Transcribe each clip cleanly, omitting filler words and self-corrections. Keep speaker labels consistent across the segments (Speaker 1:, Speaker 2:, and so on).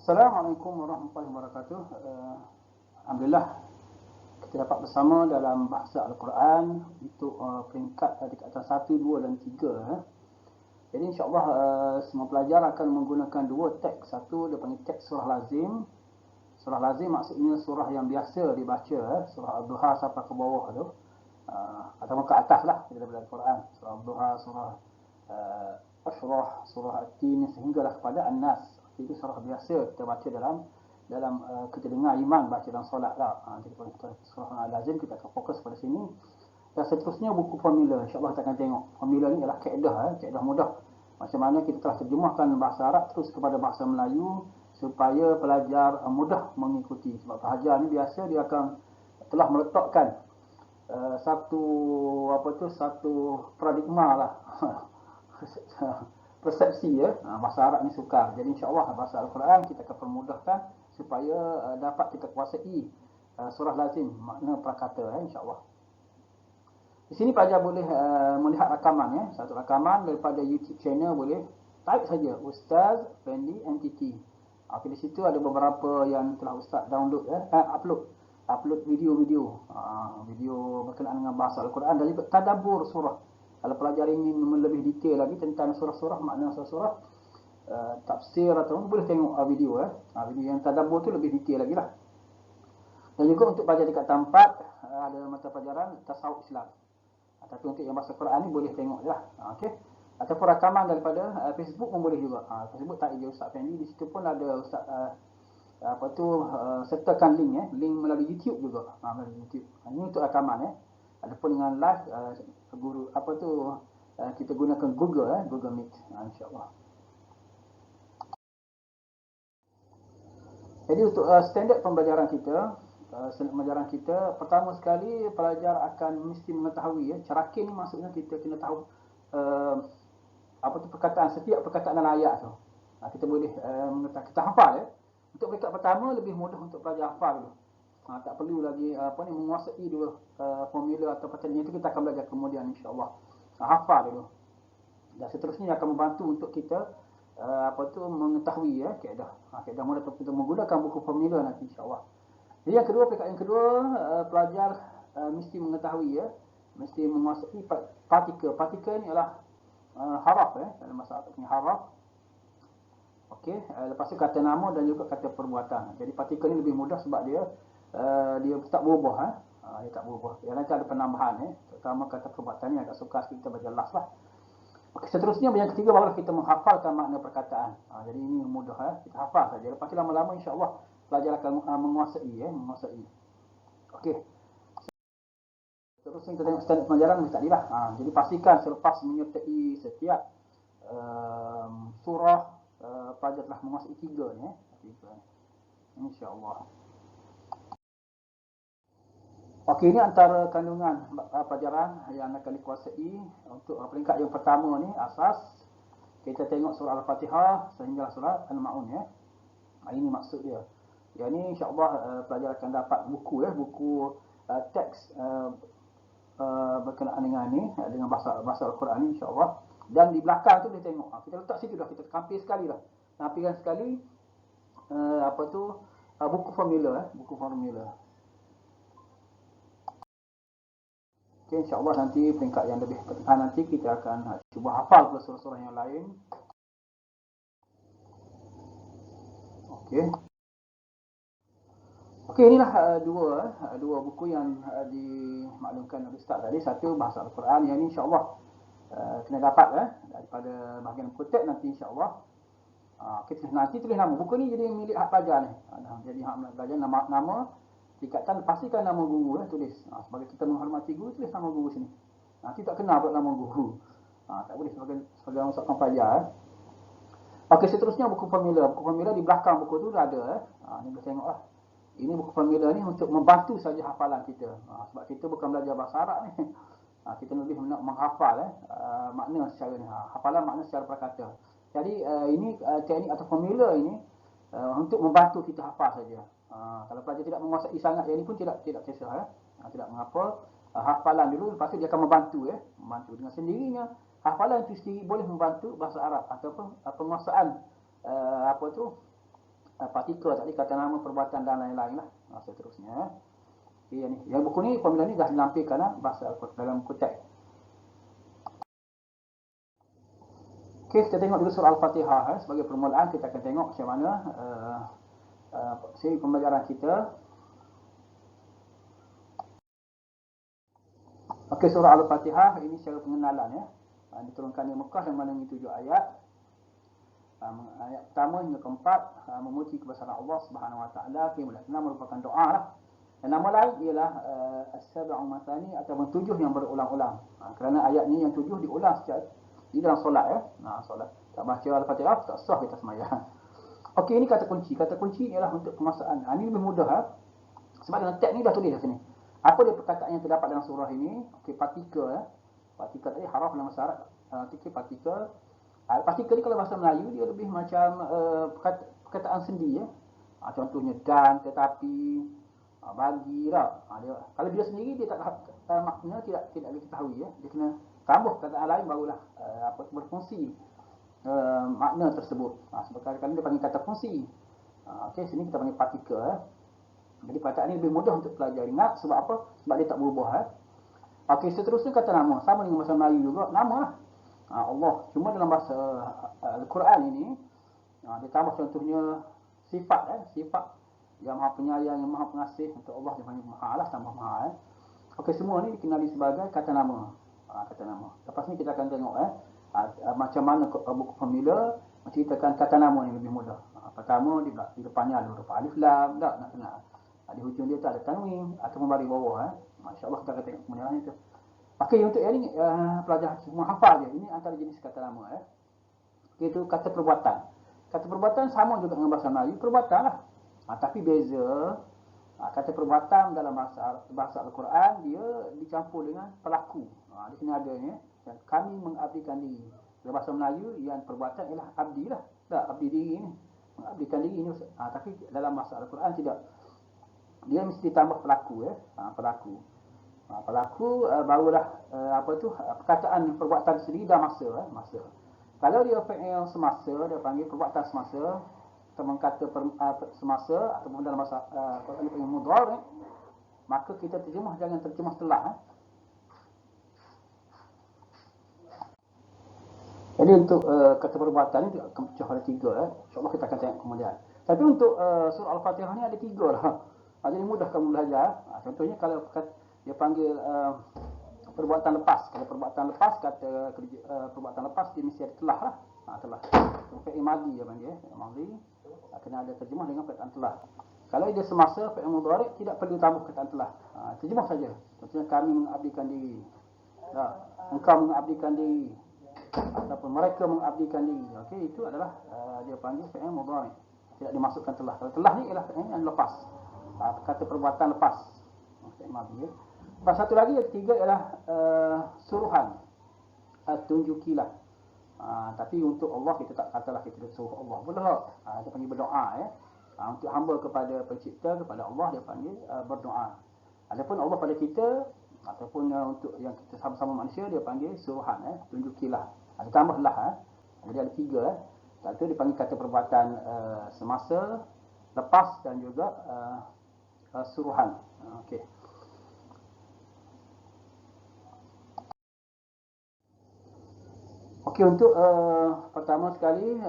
Speaker 1: Assalamualaikum warahmatullahi wabarakatuh. Alhamdulillah kita dapat bersama dalam bahasa Al-Quran untuk peringkat tingkatan 1, 2 dan 3. Jadi insya-Allah semua pelajar akan menggunakan dua teks. Satu dia panggil teks surah lazim. Surah lazim maksudnya surah yang biasa dibaca, surah Ad-Duha sampai ke bawah tu. Atau ke atas lah kita dapat Al-Quran. Surah Ad-Duha, surah Ashrah, surah At-Tin sehinggalah kepada An-Nas. Itu surah biasa kita baca dalam kita dengar imam baca dalam solat lah. Jadi kalau surah lazim kita akan fokus pada sini. Dan seterusnya buku formula. InsyaAllah kita akan tengok. Formula ni ialah kaedah mudah. Macam mana kita telah terjemahkan bahasa Arab terus kepada bahasa Melayu supaya pelajar mudah mengikuti. Sebab pengajar ni biasa dia akan telah meletakkan satu paradigma lah. Persepsi bahasa Arab ni sukar. Jadi insya-Allah bahasa Al-Quran kita akan permudahkan supaya dapat kita kuasai surah lazim makna prakata insya-Allah. Di sini pelajar boleh melihat rakaman satu rakaman daripada YouTube channel, boleh type saja Ustaz Fendi MTT. Di situ ada beberapa yang telah Ustaz download upload video-video berkenaan dengan bahasa Al-Quran dan juga tadabbur surah. Kalau pelajar ingin lebih detail lagi tentang surah-surah, makna surah-surah, tafsir atau boleh tengok video video yang tadabbur tu lebih detail lagi lah. Dan juga untuk pelajar tingkat 4 ada mata pelajaran tasawuf Islam. Tapi untuk yang bahasa Quran ni boleh tengok je lah. Okey. Ataupun rakaman daripada Facebook pun boleh juga. Facebook tak ada Ustaz Fendi, di situ pun ada Ustaz sertakan link link melalui YouTube juga. Melalui YouTube. Ini untuk rakaman Adapun dengan live guru kita gunakan Google Meet insya-Allah. Jadi untuk standard pembelajaran kita, pertama sekali pelajar akan mesti mengetahui cerakin ni maksudnya kita kena tahu setiap perkataan dalam ayat tu. Kita boleh kita hafal Untuk peringkat pertama lebih mudah untuk pelajar hafal dulu. Tak perlu lagi menguasai dua formula atau perkataan itu, kita akan belajar kemudian insya-Allah. Hafal dulu. Dan seterusnya akan membantu untuk kita mengetahui kaedah mudah untuk kita menggunakan buku formula nanti insya-Allah. Jadi yang kedua, peringkat yang kedua, pelajar mesti mengetahui mesti menguasai partikel. Partikel ni adalah haraf dalam bahasa Arab ni haraf. Okey, lepas tu kata nama dan juga kata perbuatan. Jadi partikel ni lebih mudah sebab dia tak berubah dia tak berubah. Yang nanti ada penambahan terutama kata perbuatan ni agak sukar kita baca las lah. Okey, seterusnya yang ketiga barulah kita menghafalkan makna perkataan. Jadi ini mudah kita hafal saja. Lepas tu lama-lama insya-Allah pelajar akan menguasai. Okey. Terus kita tengok standard pelajaran tadi lah. Jadi pastikan selepas menyertai setiap surah pelajar telah menguasai 3 ni insya-Allah. Okey, ini antara kandungan pelajaran yang akan dikuasai untuk peringkat yang pertama ni asas. Kita tengok surah Al-Fatihah sehingga surah Al-Maun Ini maksud dia. Yang ni insya-Allah pelajar akan dapat buku teks berkenaan dengan ni dengan bahasa Al-Quran ni insya-Allah. Dan di belakang tu dia tengok. Kita letak situ dah, kita kampir sekali dah. Kampiran sekali buku formula Okay, insya-Allah nanti peringkat yang lebih pertengahan nanti kita akan cuba hafal pula surah-surah yang lain. Okey, inilah dua buku yang dimaklumkan oleh Ustaz tadi. Satu bahasa Al-Quran yang ini insya-Allah kena dapat daripada bahagian buku teks nanti insya-Allah. Kita nanti tulis nama. Buku ni jadi milik hak pelajar ni. Jadi hak pelajar nama tingkatan pastikan nama guru tulis. Sebagai kita menghormati guru, tulis nama guru sini. Nanti tak kenal pula nama guru. Tak boleh sebagai masakan pelajar. Okey, seterusnya buku formula. Buku formula di belakang buku tu dah ada ni boleh tengoklah. Ini buku formula ni untuk membantu saja hafalan kita. Sebab kita bukan belajar bahasa Arab ni. Kita lebih nak menghafal makna secara ni. Hafalan makna secara perkata. Jadi ini teknik atau formula ini untuk membantu kita hafal saja. Kalau pelajar tidak menguasai sangat yang ini pun tidak kisah tidak mengapa. Hafalan dulu, lepas tu dia akan membantu dengan sendirinya. Hafalan itu sendiri boleh membantu bahasa Arab ataupun penguasaan partikel tadi, kata nama, perbuatan dan lain-lain lah. Seterusnya. Okay, yang buku ni, formula ni dah dilampirkan bahasa dalam buku teks. Okay, kita tengok dulu surah Al-Fatihah. Sebagai permulaan, kita akan tengok macam mana siri pembelajaran kita. Okey, surah Al-Fatihah ini secara pengenalan ya. Diturunkan di Mekah yang mana 7 ayat. Ayat pertama hingga keempat memuji kebesaran Allah Subhanahu Wa Taala. Kemudian merupakan doa lah. Dan nama lain ialah As-Sab'u Mathani atau 7 yang berulang-ulang. Kerana ayat ni yang 7 diulang secara di dalam solat ya. Solat. Tak baca Al-Fatihah tak sah kita sembahyang. Okey, ini kata kunci. Kata kunci ialah untuk penguasaan. Ini lebih mudah sebab dalam teks ni dah tulis kat sini. Apa dia perkataan yang terdapat dalam surah ini? Okey, partikel ya. Partikel tadi haraf dalam syarat. Okey, partikel. Partikel ni kalau bahasa Melayu dia lebih macam perkataan sendi ya. Contohnya dan, tetapi, bagi lah. Kalau dia sendiri dia tak makna tidak diketahui ya. Dia kena tambah perkataan lain barulah berfungsi makna tersebut. Sebab kadang-kadang dia panggil kata fungsi. Okey, sini kita panggil partikel ya. Jadi perkataan ini lebih mudah untuk pelajar ingat. Sebab apa? Sebab dia tak berubah. Okey, seterusnya kata nama. Sama dengan bahasa Melayu juga. Nama lah. Allah. Cuma dalam bahasa Al-Quran ini, dia tambah contohnya sifat. Sifat yang maha penyayang, yang maha pengasih. Untuk Allah dia panggil maha lah. Tambah maha. Okey, semua ni dikenali sebagai kata nama. Kata nama. Lepas ni kita akan tengok macam mana buku formula menceritakan kata nama yang lebih mudah. Pertama, di depannya ada huruf alif lam. Tak nak kenal. Di hujung dia tak ada tanwin ataupun baris bawah. Masya-Allah kita akan tengok kemudian itu. Okey, untuk yang ni pelajar semua hafal je. Ini antara jenis kata nama Okey, itu kata perbuatan. Kata perbuatan sama juga dengan bahasa Melayu, perbuatan lah. Tapi beza kata perbuatan dalam bahasa Al-Quran dia dicampur dengan pelaku. Di sini adanya dan kami mengabdikan diri. Dalam bahasa Melayu yang perbuatan ialah abdi lah. Tak, abdi diri ni. Mengabdikan diri ni. Tapi dalam bahasa Al-Quran tidak. Dia mesti ditambah pelaku pelaku. Pelaku barulah perkataan perbuatan sendiri dah masa. Kalau dia fi'il semasa, dia panggil perbuatan semasa. Atau kata semasa ataupun dalam bahasa Quran dia panggil mudhari', maka kita terjemah jangan terjemah telah. Jadi untuk kata perbuatan ni akan pecah ada 3 InsyaAllah kita akan tengok kemudian. Tapi untuk surah Al-Fatihah ni ada 3 lah. Jadi mudah kamu belajar. Contohnya kalau dia panggil perbuatan lepas. Kalau perbuatan lepas, kata perbuatan lepas dia mesti ada telah lah. Telah. Fi'il madhi dia panggil. Madhi. Kena ada terjemah dengan perkataan telah. Kalau dia semasa, fi'il mudhari' tidak perlu tambah perkataan telah. Terjemah saja. Contohnya kami mengabdikan diri. Engkau mengabdikan diri. Ataupun mereka mengabdikan diri. Okey, itu adalah dia panggil fi'il mudhari'. Tidak dimasukkan telah. Kalau telah ni ialah fi'il yang lepas. Kata perbuatan lepas. Fi'il madhi. Lepas satu lagi yang ketiga ialah suruhan. Tunjukilah. Tapi untuk Allah kita tak katalah kita suruh Allah pula. Dia panggil berdoa untuk hamba kepada pencipta, kepada Allah dia panggil berdoa. Adapun Allah pada kita ataupun untuk yang kita sama-sama manusia dia panggil suruhan tunjukilah. Ada tambahlah Jadi ada 3 Satu dia panggil kata perbuatan semasa, lepas dan juga suruhan. Okey. Okey, untuk pertama sekali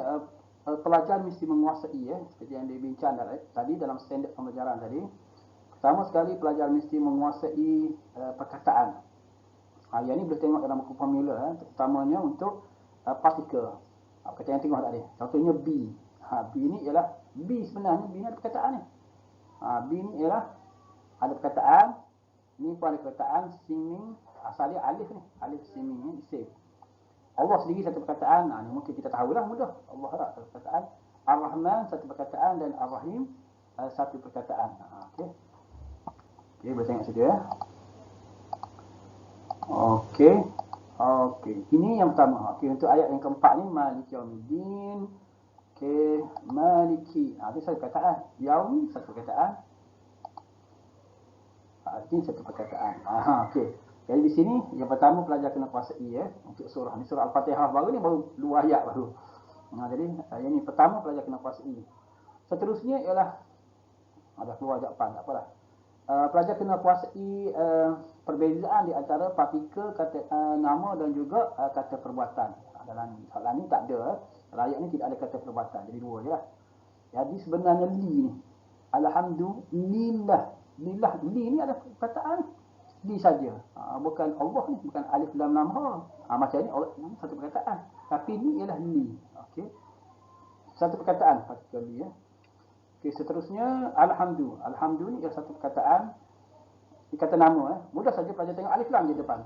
Speaker 1: pelajar mesti menguasai seperti yang dibincang tadi dalam standard pembelajaran tadi. Pertama sekali pelajar mesti menguasai perkataan. Yang ini boleh tengok dalam buku formula terutamanya untuk partikel. Kata yang tengok tadi. Contohnya B. B ni ialah B sebenarnya B ni ada perkataan ni. B ni ialah ada perkataan. Ni pun ada perkataan singing. Asalnya alif ni. Alif singing ni save. Allah sendiri satu perkataan. Ni mungkin kita tahulah mudah. Allah lah satu perkataan. Ar-Rahman satu perkataan dan Ar-Rahim satu perkataan. Okey. Okey, boleh tengok situ Okey. Okey. Ini yang pertama. Okey, untuk ayat yang keempat ni Maliki Yaumiddin. Okey, Maliki. Itu satu perkataan. Yaum satu perkataan. Din satu perkataan. Okey. Jadi di sini yang pertama pelajar kena kuasai untuk surah ni, surah Al-Fatihah baru ni baru 2 ayat baru. Jadi yang ini pertama pelajar kena kuasai. Seterusnya ialah ada keluar jawapan, tak apalah. Pelajar kena kuasai perbezaan di antara partikel kata nama dan juga kata perbuatan. Dalam soalan ni tak ada. Rakyat ni tidak ada kata perbuatan. Jadi dua je lah. Jadi sebenarnya li ni. Alhamdulillah. Lillah. Li ni ada perkataan. Li saja. Bukan Allah ni. Bukan alif lam lam ha. Macam ni Allah ni satu perkataan. Tapi ni ialah li. Okey. Satu perkataan partikel li ya. Okey, seterusnya alhamdu. Alhamdu ni ialah satu perkataan. Dia kata nama mudah saja pelajar tengok alif lam di depan.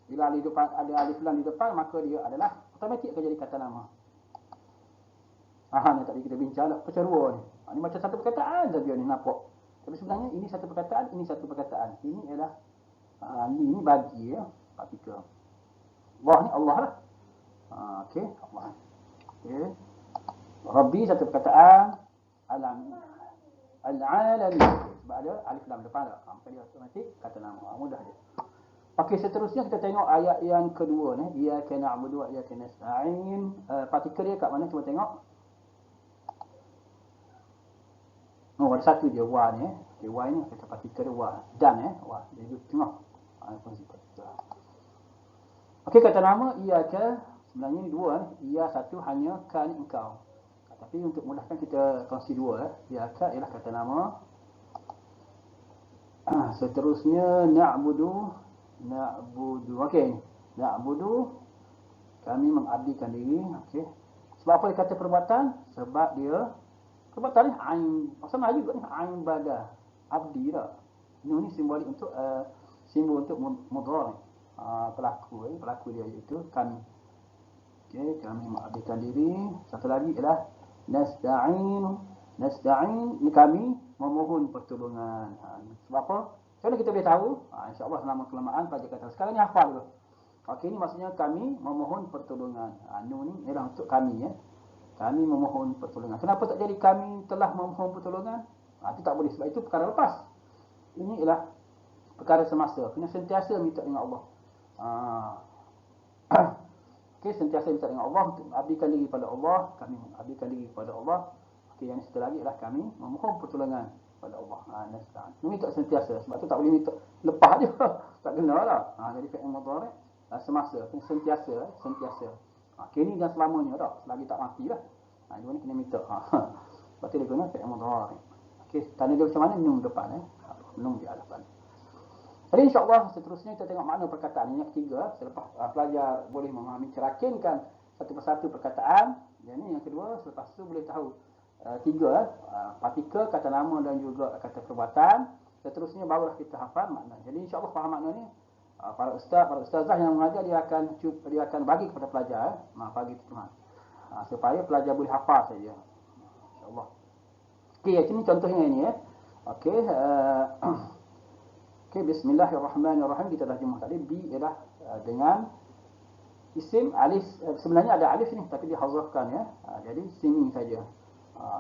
Speaker 1: Bila ada alif lam di depan, maka dia adalah automatik akan jadi kata nama. Ni tadi kita bincang lah percarua ni. Ni macam satu perkataan saja ni nampak. Tapi sebenarnya ini satu perkataan, ini satu perkataan. Ini ialah ni bagi ya, partikel. Allah ni Allah lah. Okey, Allah. Okey. Rabbi satu perkataan, alam al-alamin. Sebab ada alif lam depan dah. Maka dia automatik kata nama. Mudah je. Okey, seterusnya kita tengok ayat yang kedua ni. Iyyaka na'budu wa iyyaka nasta'in. Partikel dia kat mana? Cuba tengok. Oh, ada satu je wa ni. Okey, wa ni kita partikel dia wa. Dan wa. Jadi tengok. Okey, kata nama iyyaka sebenarnya ni dua ni. Iya satu hanya kan engkau. Tapi untuk mudahkan kita kongsi dua. Iyyaka ialah kata nama. Seterusnya na'budu. Okey. Na'budu kami mengabdikan diri. Okey. Sebab apa dia kata perbuatan? Sebab dia perbuatan ni ain. Pasal Melayu juga ni ain bada. Abdi dah. Ini simbolik untuk simbol untuk mudhari. Pelaku dia iaitu kami. Okey, kami mengabdikan diri. Satu lagi ialah nasta'in. Nasta'in ni kami memohon pertolongan. Sebab apa? Macam mana kita boleh tahu? InsyaAllah selama kelamaan pelajar kata. Sekarang ni hafal dulu. Okey, ni maksudnya kami memohon pertolongan. Nun ni ialah untuk kami ya. Kami memohon pertolongan. Kenapa tak jadi kami telah memohon pertolongan? Itu tak boleh sebab itu perkara lepas. Ini ialah perkara semasa. Kena sentiasa minta dengan Allah. Okey, sentiasa minta dengan Allah untuk abdikan diri pada Allah. Kami abdikan diri pada Allah. Okey, yang satu lagi ialah kami memohon pertolongan pada Allah. Nasta'in. Minta sentiasa. Sebab tu tak boleh minta lepas je. Tak kena lah. Jadi fi'il mudhari semasa. Sentiasa. Okey, ni dan selamanya tak. Selagi tak mati lah. Dia ni kena minta. Sebab tu dia guna fi'il mudhari. Okey, tanda dia macam mana? Nun depan Nun di hadapan. Jadi insyaAllah seterusnya kita tengok makna perkataan ini yang ketiga. Selepas pelajar boleh memahami cerakinkan satu persatu perkataan. Yang ni yang kedua. Selepas tu boleh tahu tiga partikel, kata nama dan juga kata perbuatan. Seterusnya barulah kita hafal makna. Jadi insyaAllah faham makna ni. Para ustazah yang mengajar dia akan bagi kepada pelajar bagi tuan supaya pelajar boleh hafal saja. InsyaAllah. Okey, ini contohnya ini ya. Okey, okey, bismillahirrahmanirrahim. Kita dah jumpa tadi bi ialah dengan isim alif. Sebenarnya ada alif ni tapi dihazafkan ya. Jadi sini saja.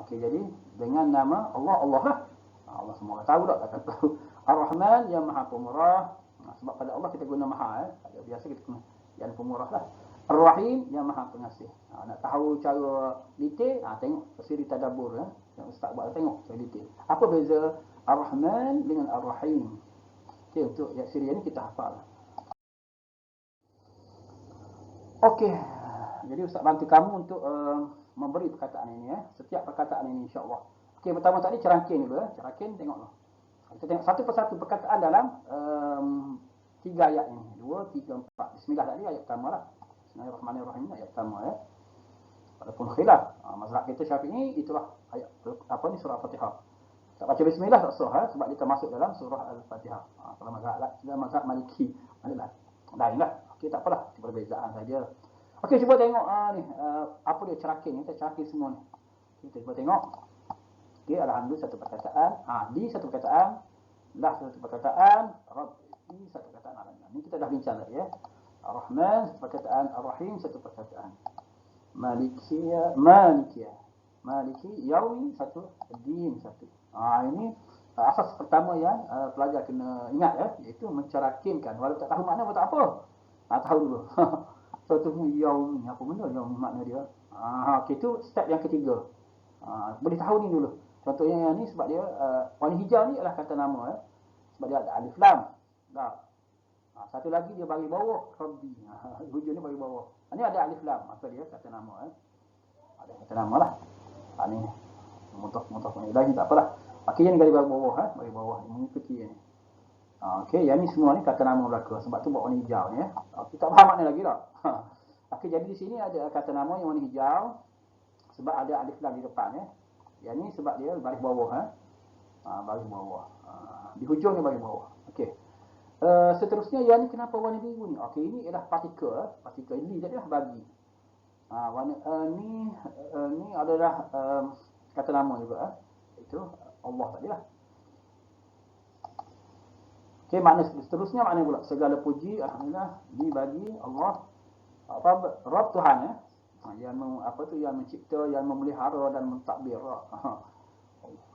Speaker 1: Okey, jadi dengan nama Allah lah. Allah semua tahu tak? Takkan tahu. Ar-Rahman yang Maha Pemurah. Sebab pada Allah kita guna Maha biasa kita guna yang Pemurah lah. Ar-Rahim yang Maha Pengasih. Nak tahu cara detail, tengok siri tadabbur yang ustaz buat, tengok cara detail. Apa beza Ar-Rahman dengan Ar-Rahim? Okey, untuk yang siri ni kita hafal. Okey. Jadi ustaz bantu kamu untuk memberi perkataan ini ya. Setiap perkataan ini insya-Allah. Okey, pertama tadi cerangkin dulu ya. Cerangkin tengoklah. Kita tengok satu persatu perkataan dalam 3 ayat ini. 2, 3, 4. Bismillah tadi ayat pertama lah. Bismillahirrahmanirrahim ayat pertama ya. Walaupun khilaf. Mazhab kita Syafi'i itulah ayat surah Al-Fatihah. Tak baca bismillah tak sah sebab dia termasuk dalam surah Al-Fatihah. Kalau mazhab Maliki adalah lainlah. Okey, tak apalah, perbezaan saja. Okey, cuba tengok ni apa dia cerakin. Kita cerakin semua ni. Kita cuba tengok. Okey, alhamdulillah satu perkataan, di satu perkataan, lah satu perkataan, Rabbi satu perkataan. Ini kita dah bincang tadi ya. Ar-Rahman satu perkataan, Ar-Rahim satu perkataan. Maliki yaumi satu, din satu. Ini asas pertama yang pelajar kena ingat ya, iaitu mencerakinkan. Walau tak tahu makna pun tak apa. Tahu dulu. Contohnya yaumi, apa benda yaumi makna dia? Okey, itu step yang ketiga. Boleh tahu ni dulu. Contohnya yang ni sebab dia warna hijau ni ialah kata nama sebab dia ada alif lam. Tak. Satu lagi dia bagi bawah Rabbi. Hujung ni bagi bawah. Ini ada alif lam, maka dia kata nama Ada kata nama lah. Ni mudah ni lagi tak apalah. Okey, yang ni bagi bawah bagi bawah ini kecil ni. Okey, yang ni semua ni kata nama belaka sebab tu buat warna hijau ni Kita tak faham makna lagi tak. Okey, jadi di sini ada kata nama yang warna hijau sebab ada alif lam di depan Yang ni sebab dia baris bawah baris bawah. Di hujung ni baris bawah. Okey. Seterusnya yang ni kenapa warna biru ni? Okey, ini ialah partikel li tadi lah bagi. Warna ni adalah kata nama juga itu Allah tadi lah. Okey, makna seterusnya makna pula segala puji alhamdulillah dibagi Allah Rabb Tuhan yang yang mencipta, yang memelihara dan mentadbir.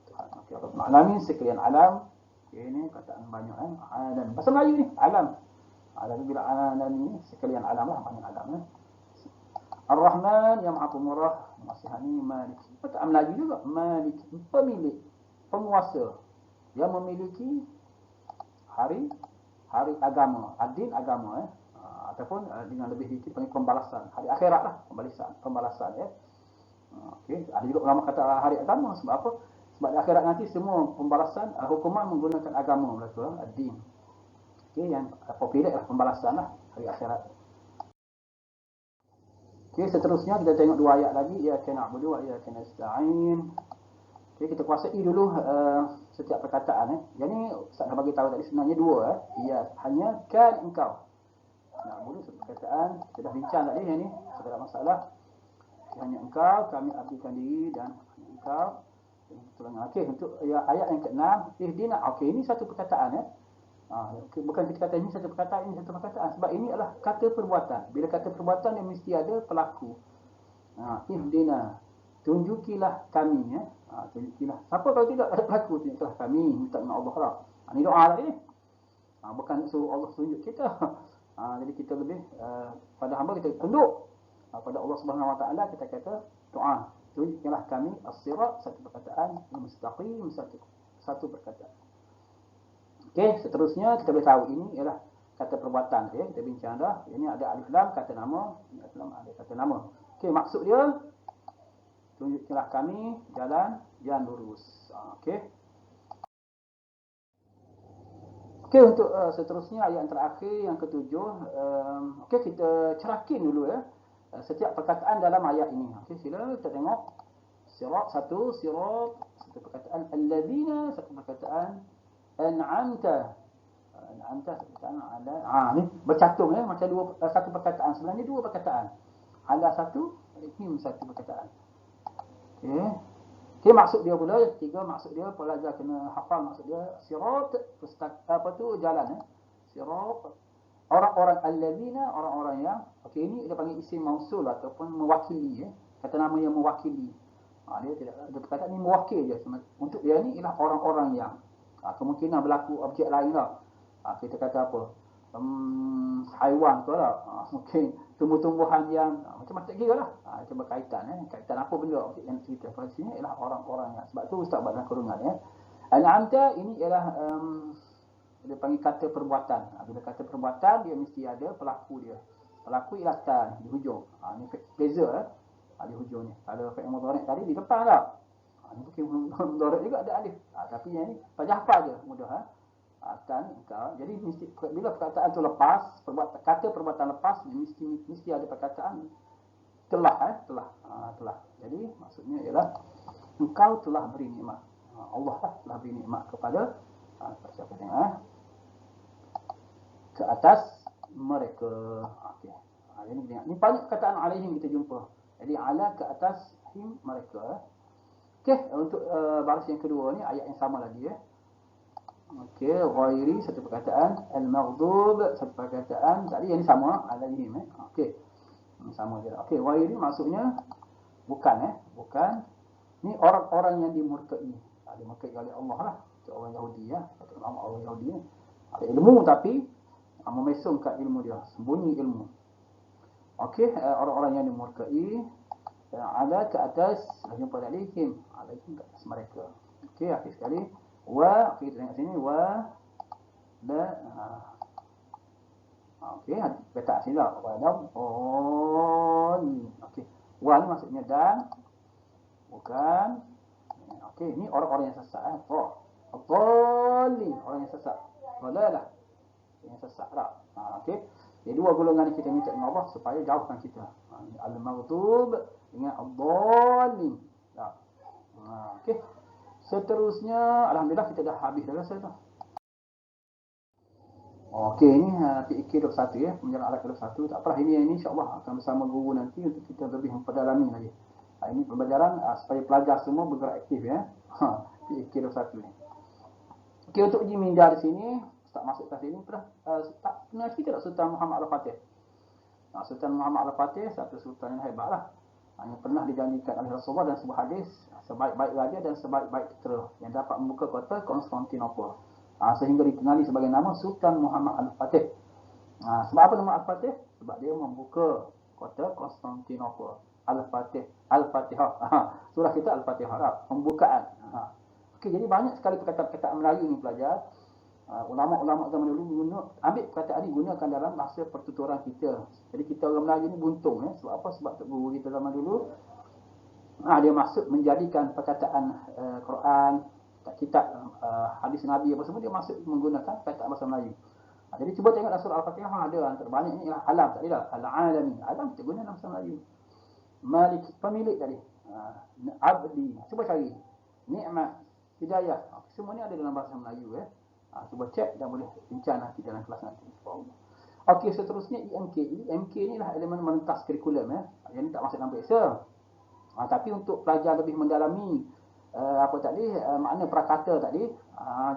Speaker 1: Tuhan. Okey, Rabb alamin sekalian alam. Ini kataan banyak alam. Bahasa Melayu ni alam. Alam bila alam ni sekalian alam lah, banyak alam Ar-Rahman yang Maha Pemurah, Masihani Malik. Kataan Melayu juga Malik, pemilik, penguasa yang memiliki hari agama, adin agama ataupun dengan lebih dikit panggil pembalasan, hari akhirat lah, pembalasan Okey, ada juga ulama kata hari agama sebab apa? Sebab di akhirat nanti semua pembalasan hukuman menggunakan agama mereka, ad-din. Okey, yang popular lah pembalasan lah hari akhirat. Okey, seterusnya kita tengok dua ayat lagi, iyyaka na'budu wa iyyaka nasta'in. Okey, kita kuasai dulu setiap perkataan Yang ni Ustaz dah bagi tahu tadi sebenarnya dua ia hanya kan engkau. Na'budu satu perkataan, kita dah bincang tadi yang ni, tak ada masalah. Hanya engkau kami abdikan diri dan engkau Okey, untuk ayat yang ke-6, ihdina. Okey, ini satu perkataan bukan kita kata ini satu perkataan, ini satu perkataan sebab ini adalah kata perbuatan. Bila kata perbuatan dia mesti ada pelaku. Ihdina. Tunjukilah kami tunjukilah. Siapa kalau tidak ada pelaku, tunjukilah kami, minta dengan Allah lah. Ini doa tadi ni. Bukan suruh Allah tunjuk kita. Jadi kita lebih pada hamba kita tunduk pada Allah Subhanahu Wa Taala, kita kata doa. Tunjukilah kami as-sirat, satu perkataan, mustaqim, satu perkataan. Okey, seterusnya kita boleh tahu ini ialah kata perbuatan kita bincang dah. Ini ada alif lam kata nama, ada kata nama. Okey, maksud dia tunjukilah kami jalan yang lurus. Okey. Okey, untuk seterusnya ayat yang terakhir yang ketujuh, okey kita cerakin dulu setiap perkataan dalam ayat ini. Okey, sila kita tengok. Sirat satu perkataan, alladzina satu perkataan, an'amta satu perkataan, ala ni bercatung macam satu perkataan, sebenarnya dua perkataan. Ala satu, him satu perkataan. Okey, maksud dia pula yang ketiga, maksud dia pelajar kena hafal maksud dia. Sirat jalan Sirat orang-orang alladzina, orang-orang yang ini dia panggil isim mausul ataupun mewakili kata nama yang mewakili. Dia tidak ada perkataan ni mewakil je. Untuk dia ni ialah orang-orang yang kemungkinan berlaku objek lain lah. Kita kata apa? Haiwan tu lah. Mungkin tumbuh-tumbuhan yang macam-macam kira lah. Itu berkaitan kaitan apa benda objek yang cerita. Pada sini ialah orang-orang yang, sebab tu Ustaz buat dalam kurungan Al-amta ini ialah dia panggil kata perbuatan. Bila kata perbuatan dia mesti ada pelaku dia. Pelaku ialah tan di hujung. Ni beza di hujung ni. Kalau fi'il mudhari' tadi di depan tak. Ni bukan mudhari' juga ada alif. Tapi yang ni baca hafal je mudah tan engkau. Jadi mesti bila perkataan tu lepas, kata perbuatan lepas mesti ada perkataan telah telah. Jadi maksudnya ialah engkau telah beri nikmat. Allah lah telah beri nikmat kepada siapa tengok ke atas mereka. Okey. Ini tengok. Ni banyak perkataan alaihim kita jumpa. Jadi ala ke atas him mereka. Okey, untuk baris yang kedua ni ayat yang sama lagi Okey, ghairi satu perkataan, al-maghdub satu perkataan. Tadi yang ni sama alaihim Okey. Sama je. Okey, ghairi maksudnya bukan bukan. Ni orang-orang yang dimurkai. Dimurkai oleh Allah lah. Orang Yahudi kata ulama orang Yahudi ada ilmu tapi memesongkan ilmu dia, sembunyi ilmu. Okey, orang-orang yang dimurkai Ala ke atas, jumpa alaihim. Alaihim ke atas mereka. Okey, akhir sekali. Wa, okey, kita tengok sini. Wa, la, okey, letak sini lah. Wa, la, okey. Wa ni maksudnya dan, bukan. Okey, ni orang-orang yang sesat. Dhalin, orang yang sesat. Dhalalah, yang sesat lah. Okey. Jadi dua golongan ni kita minta dengan Allah supaya jauhkan kita. Al-maghdub dengan ad-dhalin. Okey. Seterusnya, alhamdulillah kita dah habis dah rasa tu. Okey, ni PIK 21 ya, penjelasan alat 21. Tak apalah, ini insya-Allah akan bersama guru nanti untuk kita lebih memperdalami lagi. Ini pembelajaran supaya pelajar semua bergerak aktif ya. PIK 21 ni. Okey, untuk uji minda di sini, Ustaz masuk ke sini pernah cerita tak Sultan Muhammad Al-Fatih? Sultan Muhammad Al-Fatih satu sultan yang hebatlah. Yang pernah dijanjikan oleh Rasulullah dan sebuah hadis, sebaik-baik raja dan sebaik-baik tentera yang dapat membuka kota Konstantinopel. Sehingga dikenali sebagai nama Sultan Muhammad Al-Fatih. Sebab apa nama Al-Fatih? Sebab dia membuka kota Konstantinopel. Al-Fatih, Al-Fatihah. Surah kita Al-Fatihah, pembukaan. Okey, jadi banyak sekali perkataan-perkataan Melayu ni pelajar. Ulama-ulama zaman dulu ambil perkataan ni gunakan dalam bahasa pertuturan kita. Jadi kita orang Melayu ni buntung ya. Sebab apa? Sebab tok guru kita zaman dulu dia masuk menjadikan perkataan Quran, kitab hadis Nabi apa semua dia masuk menggunakan perkataan bahasa Melayu. Jadi cuba tengok dalam surah Al-Fatihah ada antara banyak ni ialah alam tadi dah. Al-alamin. Alam kita guna dalam bahasa Melayu. Malik, pemilik tadi. Abdi. Cuba cari. Nikmat, hidayah. Semua ni ada dalam bahasa Melayu ya. Cuba cek dan boleh bincang nanti dalam kelas nanti. Okey, seterusnya IMK. IMK ni lah elemen merentas kurikulum ya. Yang ni tak masuk dalam periksa. Tapi untuk pelajar lebih mendalami makna prakata tadi,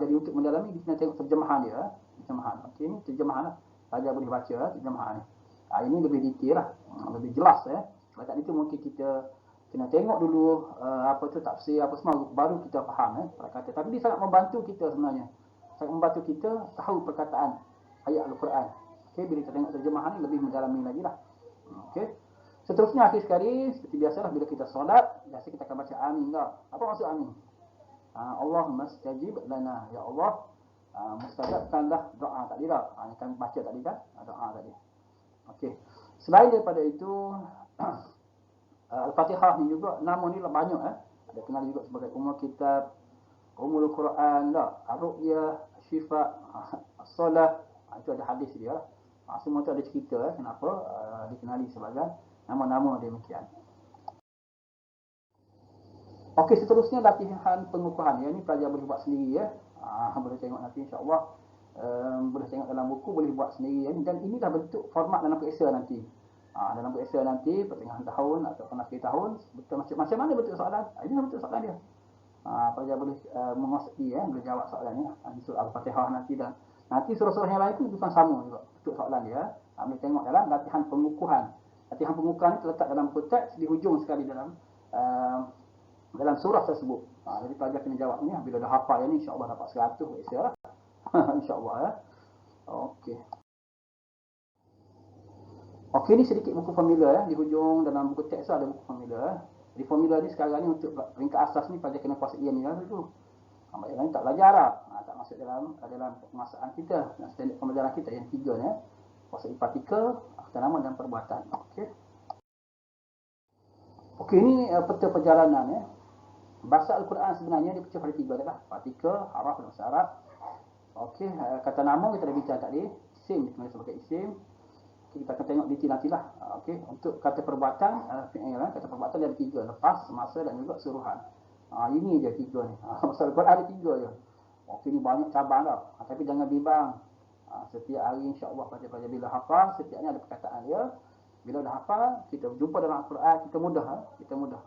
Speaker 1: jadi untuk mendalami kita tengok terjemahan dia. Terjemahan. Okey, ni terjemahan lah. Pelajar boleh baca terjemahan ni. Ini lebih detail lah. Lebih jelas ya. Kalau tadi tu mungkin kita kena tengok dulu tafsir apa semua baru kita faham prakata. Tapi dia sangat membantu kita sebenarnya. Sangat membantu kita tahu perkataan ayat Al-Quran. Okey, bila kita tengok terjemahan ni lebih mendalami lagi lah. Okey. Seterusnya akhir sekali seperti biasalah bila kita solat, biasa kita akan baca amin lah. Apa maksud amin? Allahumma stajib lana, ya Allah, mustajabkanlah doa tadi lah. Yang kami baca tadi kan, doa tadi. Okey. Selain daripada itu Al-Fatihah ni juga nama ni lah banyak Ada kenal juga sebagai Ummul Kitab, Ummul Quran lah, Ar-Ruqyah, Syifa, As-Salah. Itu ada hadis dia lah. Semua tu ada cerita kenapa dikenali sebagai nama-nama demikian. Okey, seterusnya latihan pengukuhan. Yang ni pelajar boleh buat sendiri ya. Boleh tengok nanti insya-Allah. Boleh tengok dalam buku, boleh buat sendiri dan inilah bentuk format dalam periksa nanti. Dalam periksa nanti pertengahan tahun atau akhir tahun, betul macam mana bentuk soalan? Ini bentuk soalan dia. Pelajar boleh menguasai boleh jawab soalan ni. Surah Al-Fatihah nanti dan nanti surah-surah yang lain pun bukan sama juga bentuk soalan dia. Boleh tengok dalam latihan pengukuhan. Latihan pengukuhan ni terletak dalam buku teks di hujung sekali dalam surah tersebut. Jadi pelajar kena jawab ni. Bila dah hafal yang ni insya-Allah dapat 100 periksa lah. insya-Allah ya. Okey. Okey, ni sedikit buku formula di hujung dalam buku teks ada buku formula. Jadi formula ni sekarang ni untuk peringkat asas ni pelajar kena kuasai ni lah dulu. Yang lain tak belajar lah. Tak masuk dalam penguasaan kita dan standard pembelajaran kita yang 3 ni. Kuasai partikel, akta nama dan perbuatan. Okey. Okey, ni peta perjalanan Bahasa Al-Quran sebenarnya dia pecah pada 3 dah. Partikel, haraf dan syarat. Okey, kata nama kita dah bincang tadi. Isim ditulis sebagai isim. Kita akan tengok detail nantilah. Okey, untuk kata perbuatan, kata perbuatan dia ada 3, lepas, semasa dan juga suruhan. Ini je 3 ni. Bahasa Al-Quran ada 3 je. Okey, ni banyak cabang dah. Tapi jangan bimbang. Setiap hari insya-Allah pelajar-pelajar bila hafal, setiap ni ada perkataan dia. Bila dah hafal, kita jumpa dalam Al-Quran, kita mudah. Kita mudah.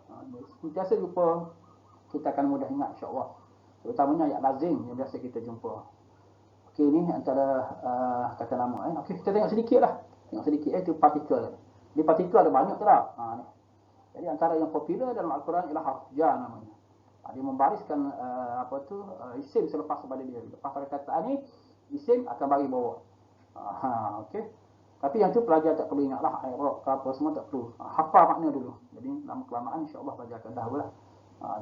Speaker 1: Biasa jumpa, kita akan mudah ingat insya-Allah. Terutamanya ayat lazim yang biasa kita jumpa. Okey, ni antara kata nama. Okey, kita tengok sedikit lah. Tengok sedikit itu partikel. Di partikel ada banyak tak? Ni. Jadi antara yang popular dalam Al-Quran ialah harf jar namanya. Dia membariskan isim selepas pada dia. Lepas perkataan ni, isim akan bagi bawah. Okey. Tapi yang tu pelajar tak perlu ingatlah ayat Arab ke apa semua tak perlu. Hafal makna dulu. Jadi lama kelamaan insya-Allah belajar akan dah lah.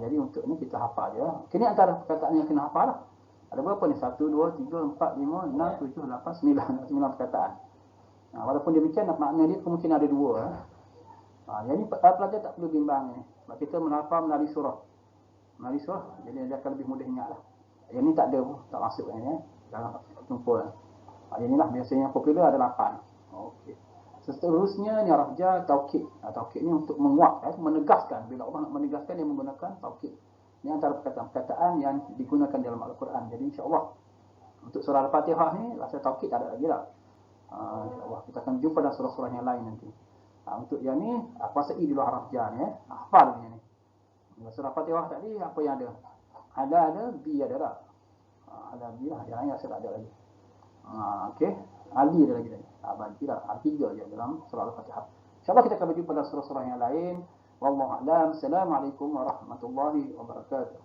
Speaker 1: Jadi untuk ni kita hafal je. Kini antara perkataan yang kena hafal lah. Ada berapa ni? 1, 2, 3, 4, 5, 6, 7, 8, 9. 9 perkataan. Walaupun demikian makna dia kemungkinan ada dua. Jadi pelajar tak perlu bimbang ni. Sebab kita menghafal melalui surah. Melalui surah, jadi dia akan lebih mudah ingat lah. Yang ni tak ada pun, tak masuk ni. Jangan jumpa lah. Yang ni lah biasanya popular ada 8. Okey. Seterusnya ni rafja taukid. Taukid ni untuk menguatkan, menegaskan. Bila orang nak menegaskan dia menggunakan taukid. Ini antara perkataan-perkataan yang digunakan dalam Al-Quran. Jadi insya-Allah untuk surah Al-Fatihah ni rasa taukid tak ada lagi lah. InsyaAllah kita akan jumpa dalam surah-surah yang lain nanti. Untuk yang ni kuasai di luar rafja ni. Hafal yang ni. Surah Al-Fatihah tadi apa yang ada? Ada, bi ada tak? Ada bi lah. Yang lain rasa tak ada lagi. Okey. Ali ada lagi tadi. Bagi lah. Tiga je dalam surah Al-Fatihah. InsyaAllah kita akan berjumpa dalam surah-surah yang lain. Wallahu a'lam. Assalamualaikum warahmatullahi wabarakatuh.